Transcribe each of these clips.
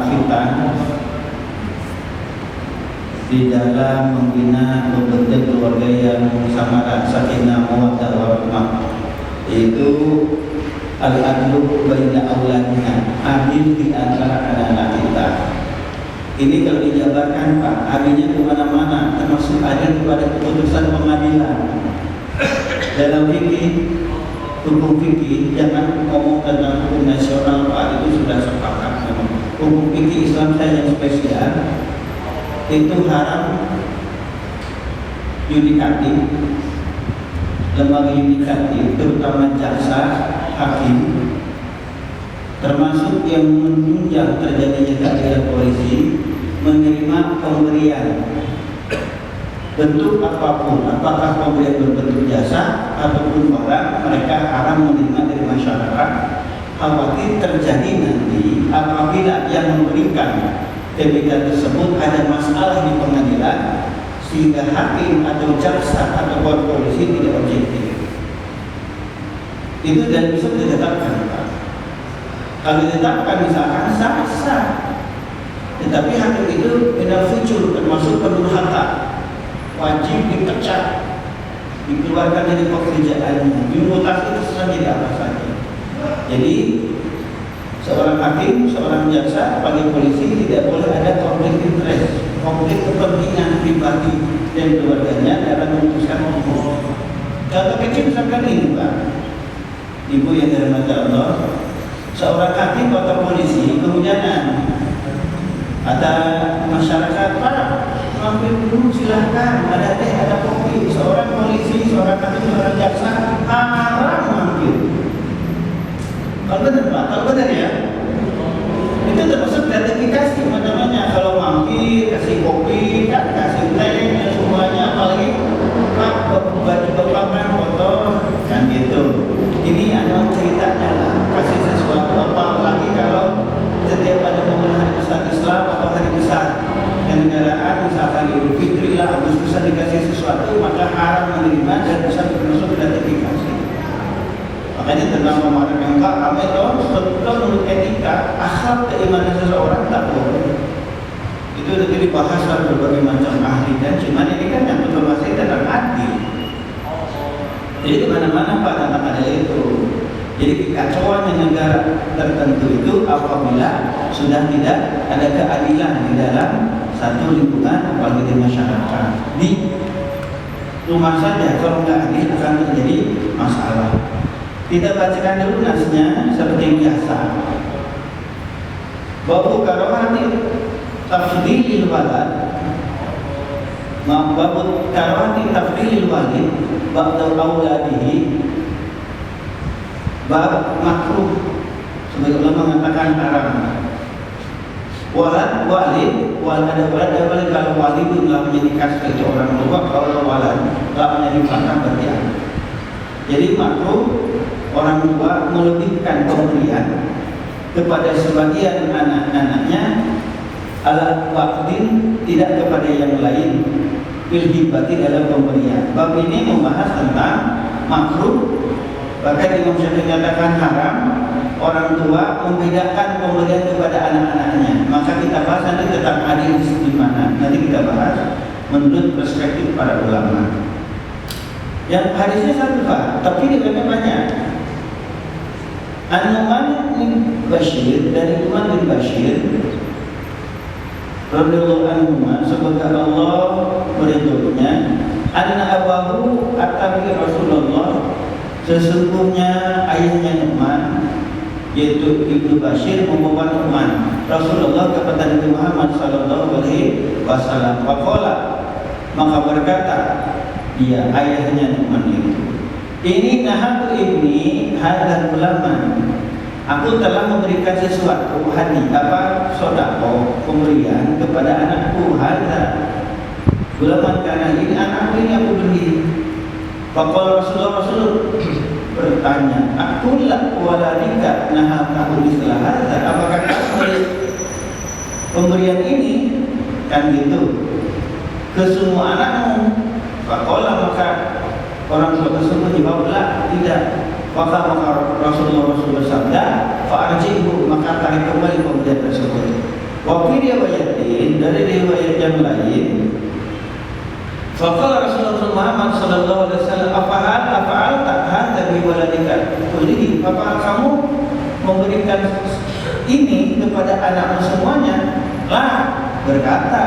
khitan di dalam membina membentuk keluarga yang sama sakinah mawaddah warahmah, yaitu al-adlu baina auladina, adil di antara anak-anak kita. Ini kalau dijabarkan Pak, adilnya kemana-mana, termasuk adil kepada keputusan pengadilan. Dalam fikih, hukum fikih, jangan ngomong tentang hukum nasional Pak, itu sudah sepakat. Hukum fikih Islam saya yang spesial, itu haram yudikatif, lembaga yudikatif, terutama jaksa, hakim, termasuk yang menunjang terjadinya keadilan polisi, menerima pemberian bentuk apapun, apakah pemberian berbentuk jasa ataupun barang, mereka haram menerima dari masyarakat. Khawatir terjadi nanti apabila yang memberikan TBK tersebut ada masalah di pengadilan, sehingga hakim atau jaksa atau polisi tidak objektif. Itu dan bisa ditetapkan Pak. Kalau ditetapkan misalkan sah, tetapi hakim itu minal fujur, termasuk pendurhaka, wajib dipecat, dikeluarkan dari pekerjaannya, dimutasi terserah jadi apa saja. Jadi seorang hakim, seorang jaksa, bagi polisi tidak boleh ada konflik interest, konflik kepentingan pribadi dan keluarganya dalam memutuskan hukum. Contoh kecil misalkan ini Pak, Ibu yang dirahmati Allah, seorang hakim atau polisi kehujanan, ada masyarakat Pak mampir dulu silahkan, ada teh, ada kopi. Seorang polisi, seorang hakim, seorang jaksa haram mampir. Kalau benar Pak, kalau benar ya, itu termasuk gratifikasi namanya. Kalau mampir kasih kopi, kasih teh, semuanya, apalagi Pak baju bapak foto kan gitu. Ini adalah ceritanya lah, kasih sesuatu, apalagi kalau setiap ada momen hari besar Islam atau hari besar kenegaraan, misalkan Idul Fitri lah, Agustusan dikasih sesuatu, maka haram menerima dan bisa termasuk gratifikasi. Makanya tentang Ramadan yang Pak, kami tahu menurut etika, akhlak keimanan seseorang tak boleh. Itu sudah dibahas oleh berbagai macam ahli, dan cuman ini kan yang betul-betul tentang adil. Jadi di mana-mana Pak tentang ada itu. Jadi kekacauan di negara tertentu itu apabila sudah tidak ada keadilan di dalam satu lingkungan, apalagi di masyarakat. Di rumah saja kalau nggak adil akan terjadi masalah. Kita bacakan dulu nasnya seperti biasa. Babu karohati tafdilil walad, babu karohati tafdilil walid ba'da auladihi, bab makruh, sebagai ulama mengatakan haram. Walad walid, ada walid kalau walid itu telah menjadi kasih itu orang tua, kalau walad telah menjadi fakta berarti anak. Jadi makruh orang tua melebihkan pemberian kepada sebagian anak-anaknya ala waqtin, tidak kepada yang lain, bil hibati dalam pemberian. Bab ini membahas tentang makruh. Bahkan Imam Syafi'i menyatakan haram orang tua membedakan pemberian kepada anak-anaknya. Maka kita bahas nanti tentang adil di mana. Nanti kita bahas menurut perspektif para ulama. Yang hadisnya satu Pak, tapi dikatakan banyak. An-Nu'man bin Bashir, dari Nu'man bin Bashir radhiyallahu anhu, semoga Allah meridhoinya, anna abahu atabi Rasulullah, sesungguhnya ayahnya Nu'man yaitu Ibnu Bashir membawa Nu'man Rasulullah kepada Nabi Muhammad sallallahu alaihi wasallam. Faqala, maka berkata dia, ayahnya Nu'man itu, ini nahatu ibni hadzal ulama, aku telah memberikan sesuatu hadiah sedekah pemberian kepada anakku hadzal ulama, karena ini anakku ini aku beri. Faqala Rasulullah bertanya, aku la waladika nahatu misla hadzal, apakah kamu beri pemberian ini kan gitu ke semua anakmu? Faqala, maka orang tua tersebut jawablah tidak. Maka Rasulullah bersabda, fa'arji'hu, maka tarik kembali pemberian tersebut. Wa fi riwayatin, dari riwayat yang lain, faqala Rasulullah Muhammad sallallahu alaihi wasallam, afa'al hadza bi waladika kullihi, apa kamu memberikan ini kepada anakmu semuanya? Lah, berkata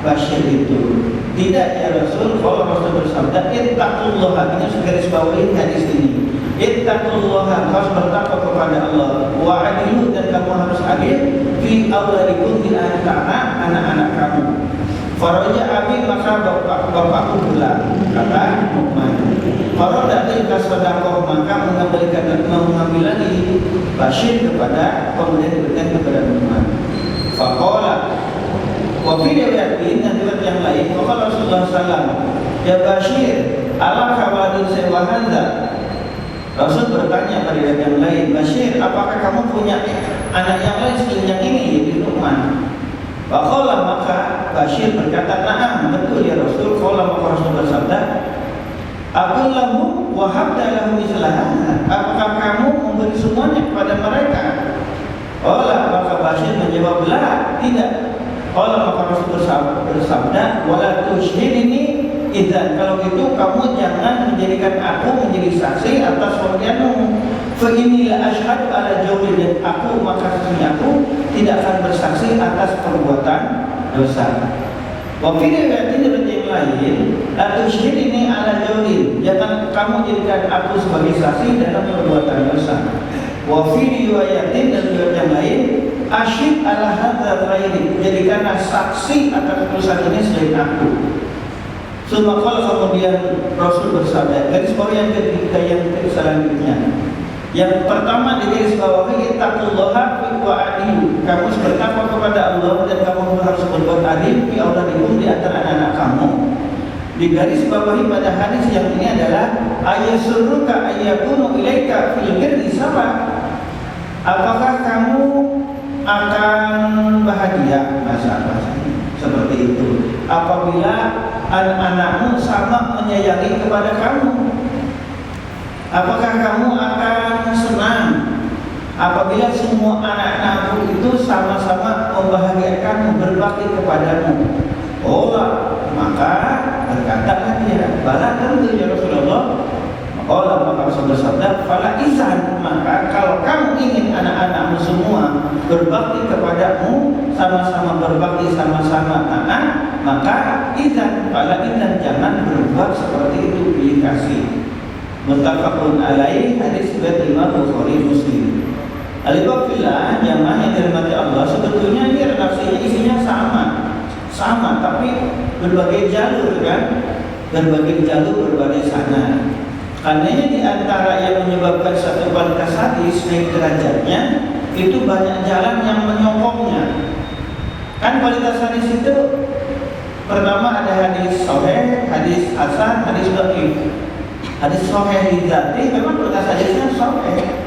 Bashir itu, tidak ya Rasul. Kalau Rasul bersabda, ittaqullaha, ini garis bawahi hadis ini, ittaqullaha, harus bertakwa kepada Allah, wa adilu, dan kamu harus adil fi auladikum, di antara anak-anak kamu. Faraja abi, maka bapakku pulang, kata Nu'man. Farada tilka sedekah, maka mengambil lagi Bashir kepada, kemudian diberikan kepada Nu'man. Faqala, wa fi riwayatin, dan riwayat yang lain, faqala Rasulullah sallallahu, ya Bashir, ala kawadun sewahanda. Rasul bertanya pada riwayat yang lain, Bashir, apakah kamu punya anak yang lain selain yang ini, yaitu Nu'man? Faqala, maka Bashir berkata, na'am, betul ya Rasul. Qala, maka Rasul bersabda, aqul lahum wa habda lahum mislaha, apakah kamu memberi semuanya kepada mereka? Qala, maka Bashir menjawab, la, tidak. Qala, maka Rasul bersabda, wala tushhidni idzan, kalau itu kamu jangan menjadikan aku menjadi saksi atas pemberianmu. Fa inni la asyhadu ala jawri, dan aku, maka sesungguhnya aku tidak akan bersaksi atas perbuatan dosa. Wa fi riwayatin yang lain, la tushhidni ala jawri, jangan kamu jadikan aku sebagai saksi dalam perbuatan dosa. Wa fi riwayatin, dan riwayat yang lain, asyid ala hadzal ghairi, jadikanlah saksi atas urusan ini selain aku. Sumakal, kemudian Rasul bersabda, garis bawah yang ketiga yang selanjutnya. Yang pertama di garis bawah, ittaqullaha wa adilu, kamu bertakwa kepada Allah dan kamu harus berbuat adil fi auladikum, di antara anak-anak kamu. Di garis bawahi pada hadis yang ini adalah, ayasurruka ayyakunu ilaika fil birri sawa, apakah kamu akan bahagia, bahasa seperti itu, apabila anak-anakmu sama menyayangi kepada kamu? Apakah kamu akan senang apabila semua anak-anakmu itu sama-sama membahagiakanmu, berbakti kepadamu? Oh, maka berkatalah dia, bala, tentu ya Rasulullah. Maka maka Rasul bersabda, fala izan, maka kalau kamu ingin anak-anakmu semua berbakti kepadamu, sama-sama berbakti, sama-sama taat, maka izan, fala izan, jangan berbuat seperti itu, pilih kasih. Muttafaqun alaih, hadis riwayat Imam Bukhari Muslim. Alhamdulillah, jamaah yang dirahmati Allah, sebetulnya ini redaksinya isinya sama, tapi berbagai jalur kan, berbagai jalur, berbagai sana. Karena di antara yang menyebabkan satu kualitas hadis naik derajatnya, itu banyak jalan yang menyokongnya. Kan kualitas hadis itu pertama ada hadis sahih, hadis hasan, hadis dhaif. Hadis sahih lidzati, memang kualitas hadisnya sahih.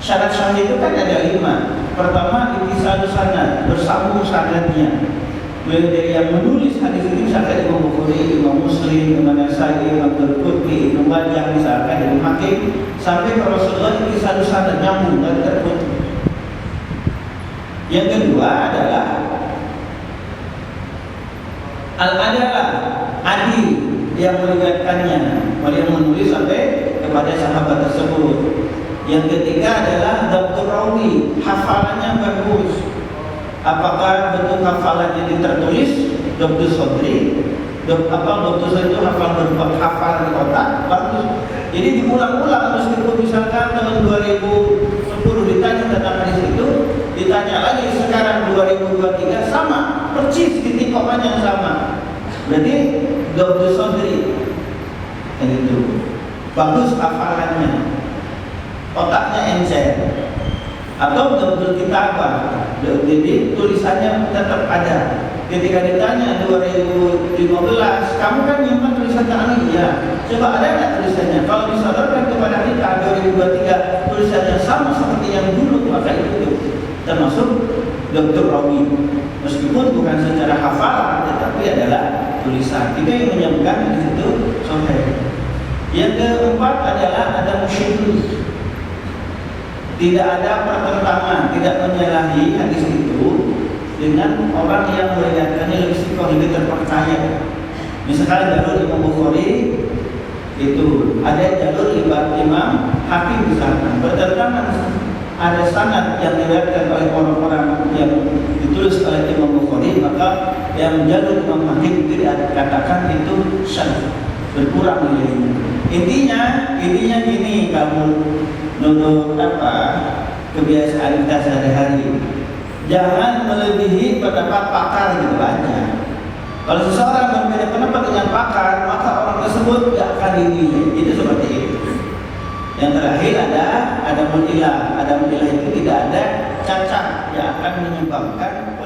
Syarat sahih itu kan ada 5. Pertama, ittisalus sanad, bersambung sanadnya. Mulai dari yang menulis hadis ini, misalkan Imam Bukhari, Imam Muslim, Imam Nasai, Imam Al-Qurtubi, Ibnu Majah, misalkan Ibnu Hakim, sampai ke Rasulullah, ittisalus sanad, nyambung dan terputus. Yang kedua adalah al-adalah, adil yang meriwayatkannya, yang menulis sampai kepada sahabat tersebut. Yang ketiga adalah dhabtur rawi, hafalannya bagus. Apakah bentuk hafalannya ini tertulis, dhabtus sadri, dhabtus sadri itu hafal di otak, bagus. Jadi diulang-ulang, meskipun misalkan tahun 2010 ditanya tentang hadis itu, ditanya lagi sekarang 2023 sama, persis titik komanya sama. Berarti dhabtus sadri yang itu bagus hafalannya, otaknya encer. Atau dhabtul kitabah, jadi tulisannya tetap ada. Ketika ditanya 2015, kamu kan nyimpan tulisan tangan ini, ya. Coba ada nggak tulisannya? Kalau disodorkan kepada kita 2023 tulisannya sama seperti yang dulu, maka itu termasuk dhabtur rawi. Meskipun bukan secara hafalan, tetapi adalah tulisan. Itu yang menyebutkan di situ sahih. Yang keempat adalah ada musyrik. Tidak ada pertentangan, tidak menyalahi hadis itu dengan orang yang melihatkannya lebih sikoh, lebih terpercaya. Misalkan jalur Imam Bukhari itu ada jalur Imam Hakim misalkan bertentangan, ada sanad yang diriwayatkan oleh orang-orang yang ditulis oleh Imam Bukhari, maka yang jalur Imam Hakim itu dikatakan itu syadz, berkurang nilainya. Intinya gini, kamu menurut kebiasaan kita sehari-hari, jangan melebihi pendapat pakar gitu aja. Kalau seseorang berbeda pendapat dengan pakar, maka orang tersebut tidak akan dinilai. Itu seperti itu. Yang terakhir ada mudilah. Ada mudilah itu tidak ada cacat yang akan menyebabkan